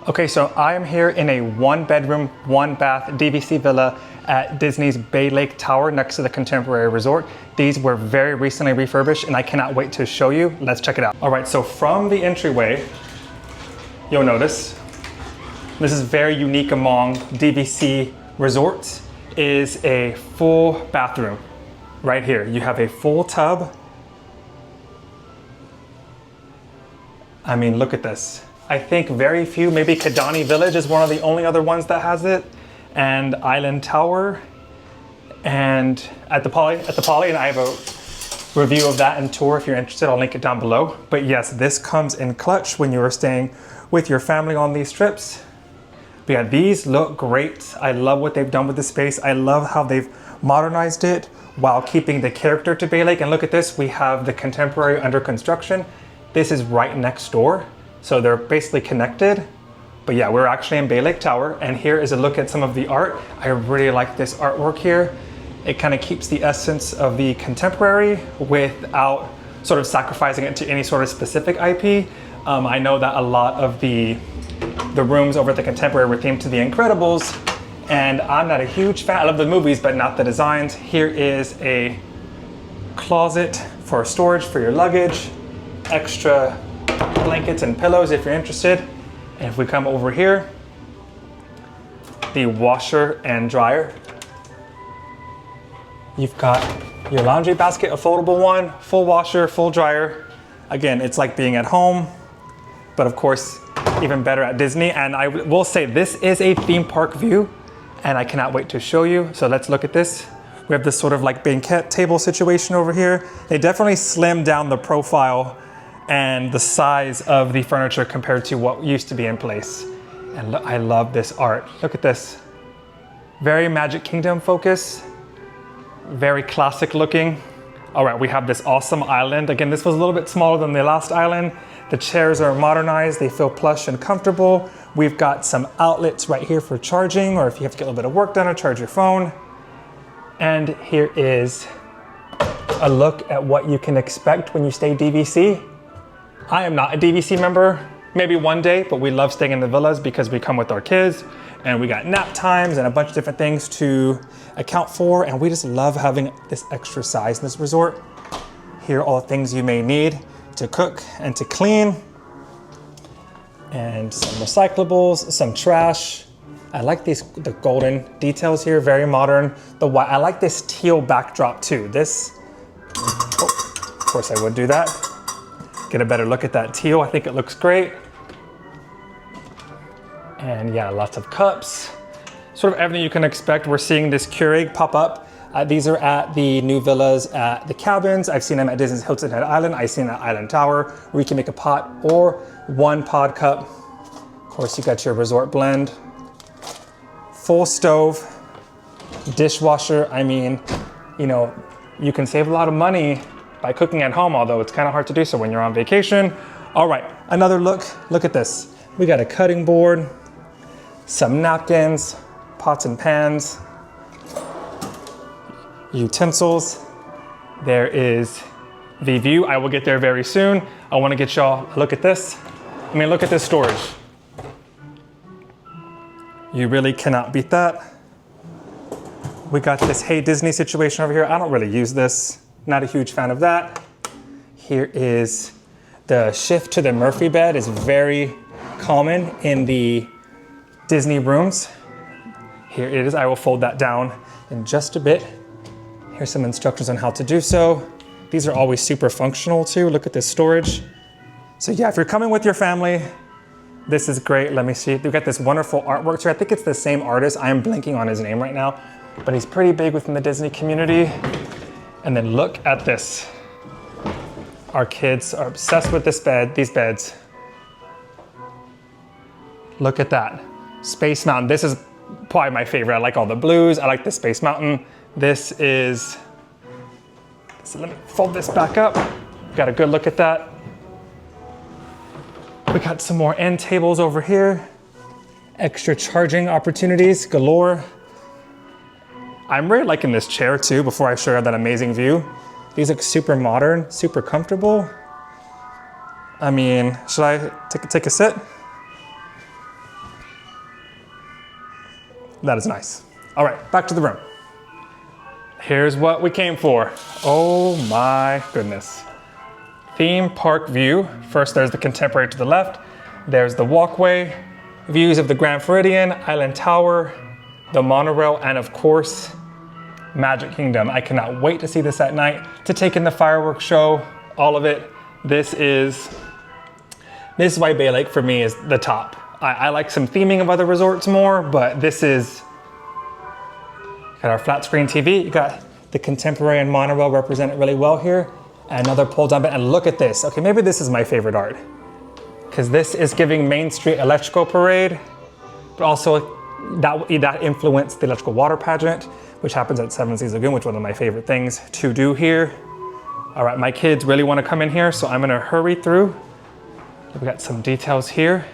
Okay, so I am here in a 1-bedroom, 1-bath DVC villa at Disney's Bay Lake Tower next to the Contemporary Resort. These were very recently refurbished and I cannot wait to show you. Let's check it out. All right, so from the entryway, you'll notice, this is very unique among DVC resorts, is a full bathroom. Right here, you have a full tub. I mean, look at this. I think very few, maybe Kidani Village is one of the only other ones that has it, and Island Tower, and at the Poly, and I have a review of that and tour if you're interested. I'll link it down below. But yes, this comes in clutch when you are staying with your family on these trips. But yeah, these look great. I love what they've done with the space. I love how they've modernized it while keeping the character to Bay Lake. And look at this, we have the Contemporary under construction. This is right next door. So they're basically connected. But yeah, we're actually in Bay Lake Tower, and here is a look at some of the art. I really like this artwork here. It kind of keeps the essence of the Contemporary without sort of sacrificing it to any sort of specific IP. I know that a lot of the rooms over at the Contemporary were themed to The Incredibles, and I'm not a huge fan. I love the movies, but not the designs. Here is a closet for storage for your luggage, extra blankets and pillows if you're interested. And if we come over here, the washer and dryer. You've got your laundry basket, a foldable one, full washer, full dryer. Again, it's like being at home, but of course, even better at Disney. And I will say this is a theme park view, and I cannot wait to show you. So let's look at this. We have this sort of like banquet table situation over here. They definitely slimmed down the profile and the size of the furniture compared to what used to be in place. And I love this art. Look at this. Very Magic Kingdom focus, very classic looking. All right, we have this awesome island. Again, this was a little bit smaller than the last island. The chairs are modernized, they feel plush and comfortable. We've got some outlets right here for charging, or if you have to get a little bit of work done or charge your phone. And here is a look at what you can expect when you stay DVC. I am not a DVC member, maybe one day, but we love staying in the villas because we come with our kids and we got nap times and a bunch of different things to account for. And we just love having this extra size in this resort. Here are all the things you may need to cook and to clean. And some recyclables, some trash. I like the golden details here, very modern. The white, I like this teal backdrop too. This, oh, of course I would do that. Get a better look at that teal. I think it looks great. And yeah, lots of cups. Sort of everything you can expect. We're seeing this Keurig pop up. These are at the new villas at the cabins. I've seen them at Disney's Hilton Head Island. I've seen them at Island Tower, where you can make a pot or one pod cup. Of course, you got your resort blend. Full stove, dishwasher. I mean, you know, you can save a lot of money by cooking at home, although it's kind of hard to do so when you're on vacation. All right, another look at this. We got a cutting board, some napkins, pots and pans, utensils. There is the view. I will get there very soon. I wanna get y'all a look at this. I mean, look at this storage. You really cannot beat that. We got this Hey Disney situation over here. I don't really use this. Not a huge fan of that. Here is the shift to the Murphy bed is very common in the Disney rooms. Here it is. I will fold that down in just a bit. Here's some instructions on how to do so. These are always super functional too. Look at this storage. So yeah, if you're coming with your family, this is great. Let me see. We've got this wonderful artwork here. I think it's the same artist. I am blanking on his name right now, but he's pretty big within the Disney community. And then look at this. Our kids are obsessed with this bed, these beds. Look at that. Space Mountain. This is probably my favorite. I like all the blues. I like the Space Mountain. This is, so let me fold this back up. Got a good look at that. We got some more end tables over here. Extra charging opportunities galore. I'm really liking this chair too before I show you that amazing view. These look super modern, super comfortable. I mean, should I take a sit? That is nice. All right, back to the room. Here's what we came for. Oh my goodness. Theme park view. First, there's the contemporary to the left. There's the walkway, views of the Grand Floridian, Island Tower, the monorail, and of course, Magic Kingdom. I cannot wait to see this at night, to take in the fireworks show, all of it. This is why Bay Lake for me is the top. I like some theming of other resorts more, but this is, got our flat screen TV, you got the contemporary and monorail represented really well here. Another pull down bed, and look at this. Okay, maybe this is my favorite art, because this is giving Main Street Electrical Parade, but also that influenced the electrical water pageant, which happens at Seven Seas Lagoon, which is one of my favorite things to do here. All right, my kids really want to come in here, so I'm gonna hurry through. We got some details here.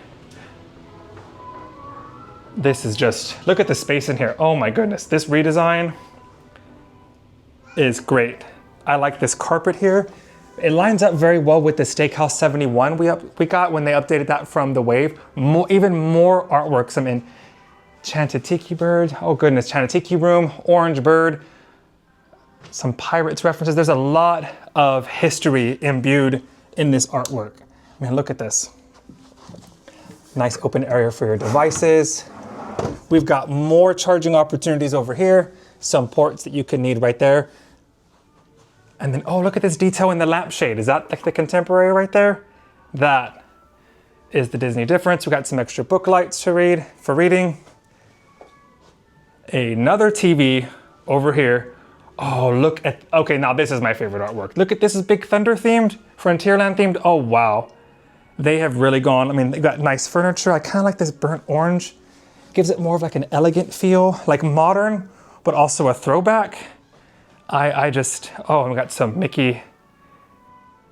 This is just, look at the space in here. Oh my goodness, this redesign is great. I like this carpet here. It lines up very well with the Steakhouse 71 we got when they updated that from the Wave. Even more artwork, some enchanted tiki bird. Oh goodness, enchanted tiki room, orange bird, some pirates references. There's a lot of history imbued in this artwork. I mean, look at this. Nice open area for your devices. We've got more charging opportunities over here. Some ports that you could need right there. And then, oh, look at this detail in the lampshade. Is that like the contemporary right there? That is the Disney difference. We got some extra book lights to read for reading. Another TV over here. Oh, look at, okay, now this is my favorite artwork. Look at this, is Big Thunder themed, Frontierland themed. Oh, wow. They have really gone, I mean, they've got nice furniture. I kind of like this burnt orange. Gives it more of like an elegant feel, like modern, but also a throwback. I just, oh, and we got some Mickey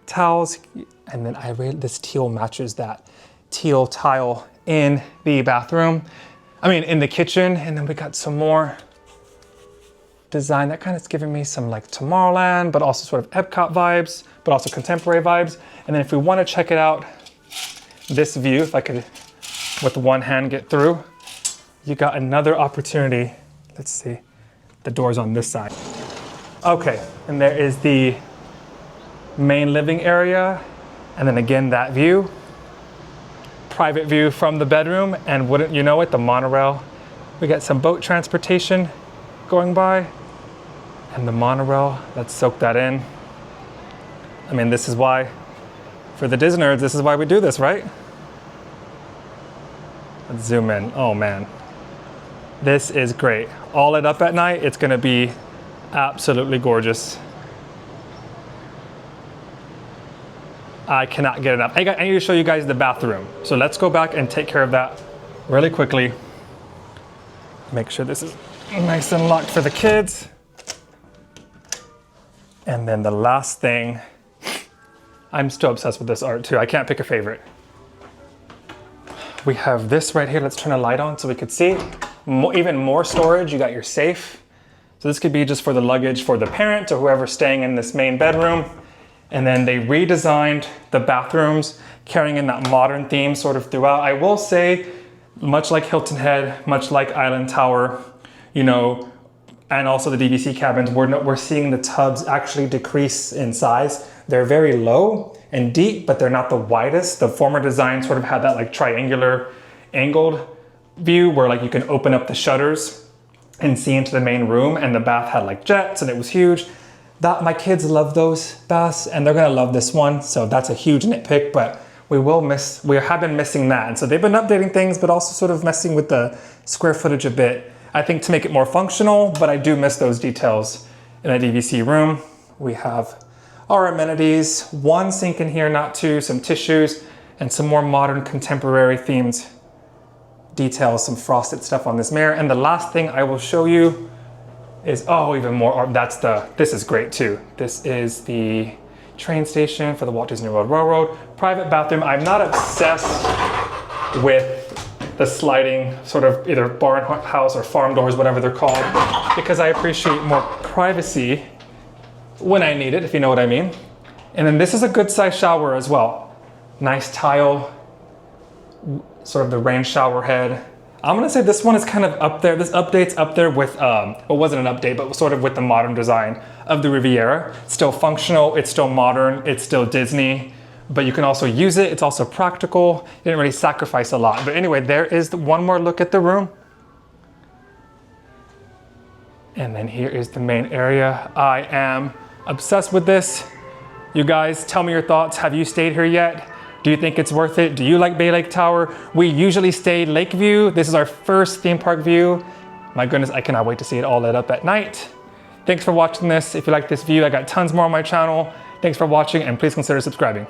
towels. And then this teal matches that teal tile in the bathroom. I mean, in the kitchen. And then we got some more design that kind of is giving me some like Tomorrowland, but also sort of Epcot vibes, but also contemporary vibes. And then if we want to check it out, this view, if I could with one hand get through, you got another opportunity. Let's see, the door's on this side. Okay, and there is the main living area. And then again, that view, private view from the bedroom. And wouldn't you know it, the monorail. We got some boat transportation going by and the monorail. Let's soak that in. I mean, this is why, for the Disney nerds, this is why we do this, right? Let's zoom in. Oh man, this is great. All lit up at night, it's gonna be absolutely gorgeous. I cannot get enough. I need to show you guys the bathroom. So let's go back and take care of that really quickly. Make sure this is nice and locked for the kids. And then the last thing, I'm still obsessed with this art too. I can't pick a favorite. We have this right here. Let's turn a light on so we could see. Even more storage, you got your safe. So this could be just for the luggage for the parent or whoever's staying in this main bedroom. And then they redesigned the bathrooms, carrying in that modern theme sort of throughout. I will say, much like Hilton Head, much like Island Tower, you know, and also the DVC cabins, we're seeing the tubs actually decrease in size. They're very low and deep, but they're not the widest. The former design sort of had that like triangular angled view where like you can open up the shutters and see into the main room, and the bath had like jets and it was huge. My kids love those baths and they're gonna love this one. So that's a huge nitpick, but we have been missing that. And so they've been updating things, but also sort of messing with the square footage a bit, I think, to make it more functional, but I do miss those details in a DVC room. We have our amenities, one sink in here, not two, some tissues, and some more modern contemporary themed details, some frosted stuff on this mirror. And the last thing I will show you is, oh, even more art. This is great too. This is the train station for the Walt Disney World Railroad. Private bathroom. I'm not obsessed with the sliding sort of either barn house or farm doors, whatever they're called, because I appreciate more privacy when I need it, if you know what I mean. And then this is a good size shower as well. Nice tile, sort of the rain shower head. I'm gonna say this one is kind of up there. This update's up there with, well, it wasn't an update, but sort of with the modern design of the Riviera. It's still functional, it's still modern, it's still Disney, but you can also use it. It's also practical. Didn't really sacrifice a lot. But anyway, there is one more look at the room. And then here is the main area. I am obsessed with this. You guys, tell me your thoughts. Have you stayed here yet? Do you think it's worth it? Do you like Bay Lake Tower? We usually stay Lakeview. This is our first theme park view. My goodness, I cannot wait to see it all lit up at night. Thanks for watching this. If you like this view, I got tons more on my channel. Thanks for watching, and please consider subscribing.